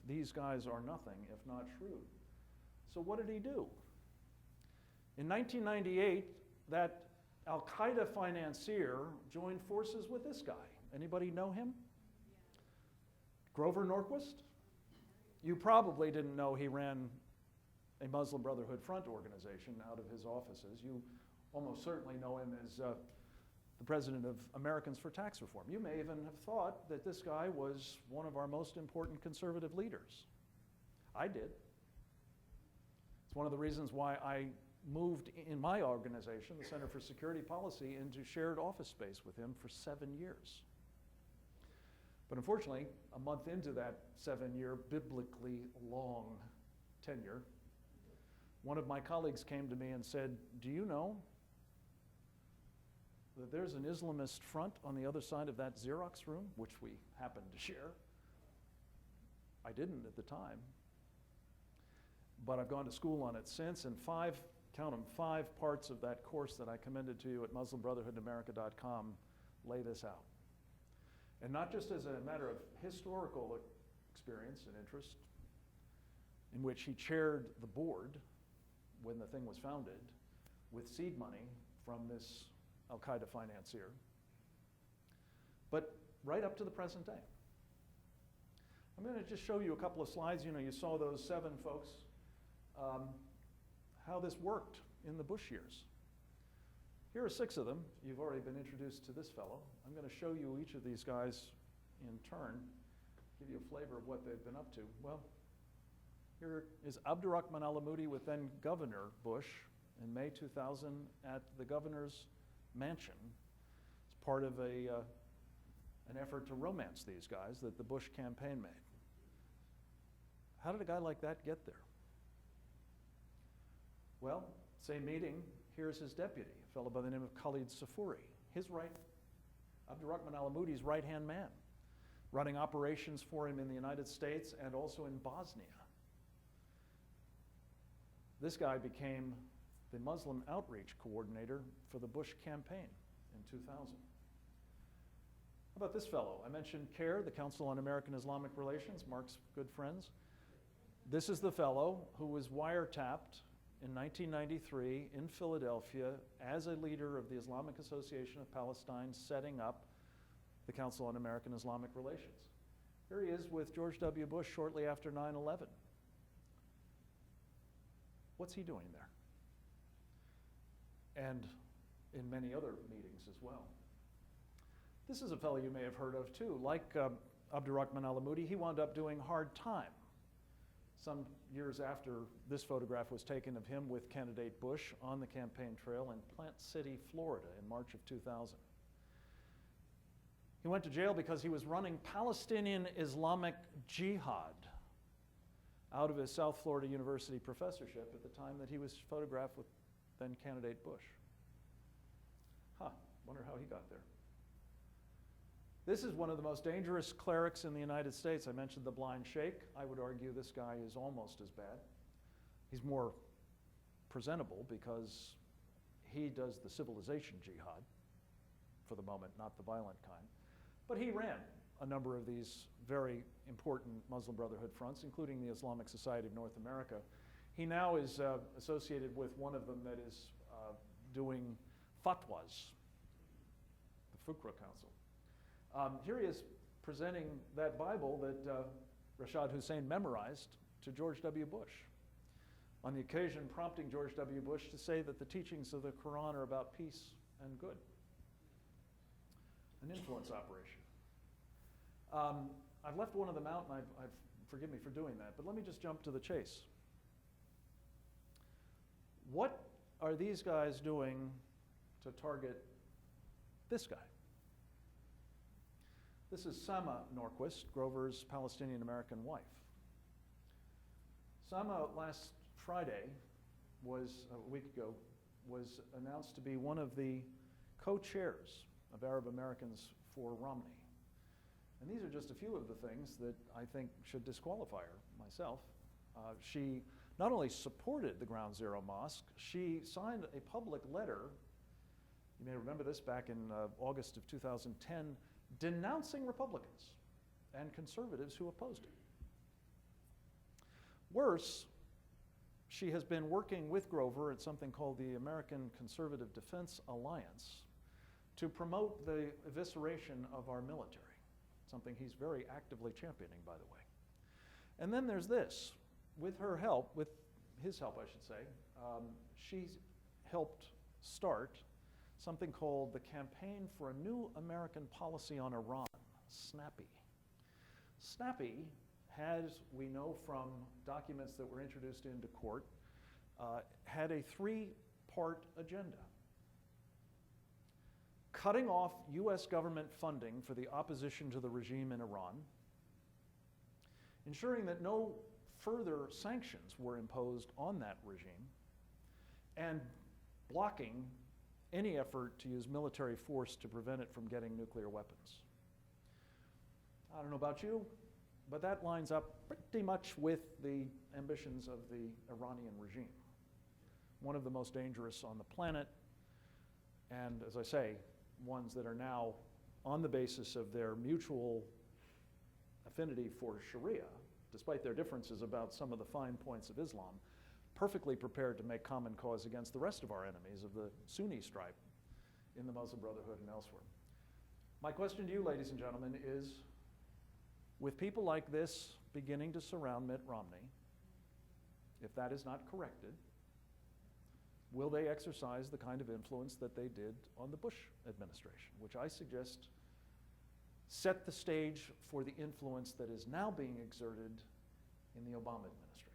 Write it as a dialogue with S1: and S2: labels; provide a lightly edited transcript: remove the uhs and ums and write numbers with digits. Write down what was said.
S1: these guys are nothing if not shrewd. So what did he do? In 1998, that Al-Qaeda financier joined forces with this guy. Anybody know him? Grover Norquist? You probably didn't know he ran a Muslim Brotherhood front organization out of his offices. You almost certainly know him as the president of Americans for Tax Reform. You may even have thought that this guy was one of our most important conservative leaders. I did. It's one of the reasons why I moved in my organization, the Center for Security Policy, into shared office space with him for 7 years. But unfortunately, a month into that 7-year biblically long tenure, one of my colleagues came to me and said, "Do you know that there's an Islamist front on the other side of that Xerox room," which we happened to share? I didn't at the time, but I've gone to school on it since, and count them, 5 parts of that course that I commended to you at MuslimBrotherhoodAmerica.com lay this out. And not just as a matter of historical experience and interest, in which he chaired the board when the thing was founded with seed money from this Al-Qaeda financier, but right up to the present day. I'm going to just show you a couple of slides. You know, you saw those 7 folks, how this worked in the Bush years. Here are 6 of them. You've already been introduced to this fellow. I'm going to show you each of these guys in turn, give you a flavor of what they've been up to. Well, here is Abdurrahman al-Amoudi with then Governor Bush in May 2000 at the governor's mansion. It's part of an effort to romance these guys that the Bush campaign made. How did a guy like that get there? Well, same meeting, here's his deputy, a fellow by the name of Khalid Safuri. Abdurrahman al-Amoudi's right-hand man, running operations for him in the United States and also in Bosnia. This guy became the Muslim outreach coordinator for the Bush campaign in 2000. How about this fellow? I mentioned CAIR, the Council on American-Islamic Relations, Mark's good friends. This is the fellow who was wiretapped in 1993 in Philadelphia as a leader of the Islamic Association of Palestine, setting up the Council on American-Islamic Relations. Here he is with George W. Bush shortly after 9/11. What's he doing there? And in many other meetings as well. This is a fellow you may have heard of too. Like Abdurrahman al-Amoudi, he wound up doing hard time some years after this photograph was taken of him with candidate Bush on the campaign trail in Plant City, Florida in March of 2000. He went to jail because he was running Palestinian Islamic Jihad out of his South Florida University professorship at the time that he was photographed with then candidate Bush. Wonder how he got there. This is one of the most dangerous clerics in the United States. I mentioned the blind sheikh. I would argue this guy is almost as bad. He's more presentable because he does the civilization jihad for the moment, not the violent kind. But he ran a number of these very important Muslim Brotherhood fronts, including the Islamic Society of North America. He now is associated with one of them that is doing fatwas, the Fuqra Council. Here he is presenting that Bible that Rashad Hussein memorized to George W. Bush, on the occasion prompting George W. Bush to say that the teachings of the Quran are about peace and good. An influence operation. I've left one of them out, and forgive me for doing that, but let me just jump to the chase. What are these guys doing to target this guy? This is Sama Norquist, Grover's Palestinian-American wife. Sama, last Friday, a week ago, was announced to be one of the co-chairs of Arab Americans for Romney. And these are just a few of the things that I think should disqualify her, myself. She not only supported the Ground Zero Mosque, she signed a public letter, you may remember this back in August of 2010, denouncing Republicans and conservatives who opposed it. Worse, she has been working with Grover at something called the American Conservative Defense Alliance to promote the evisceration of our military, something he's very actively championing, by the way. And then there's this. With her help, with his help, I should say, she's helped start something called the Campaign for a New American Policy on Iran, SNAPI. SNAPI has, we know from documents that were introduced into court, had a three-part agenda. Cutting off US government funding for the opposition to the regime in Iran, ensuring that no further sanctions were imposed on that regime, and blocking any effort to use military force to prevent it from getting nuclear weapons. I don't know about you, but that lines up pretty much with the ambitions of the Iranian regime. One of the most dangerous on the planet, and as I say, ones that are now, on the basis of their mutual affinity for Sharia, despite their differences about some of the fine points of Islam, perfectly prepared to make common cause against the rest of our enemies of the Sunni stripe in the Muslim Brotherhood and elsewhere. My question to you, ladies and gentlemen, is, with people like this beginning to surround Mitt Romney, if that is not corrected, will they exercise the kind of influence that they did on the Bush administration, which I suggest set the stage for the influence that is now being exerted in the Obama administration?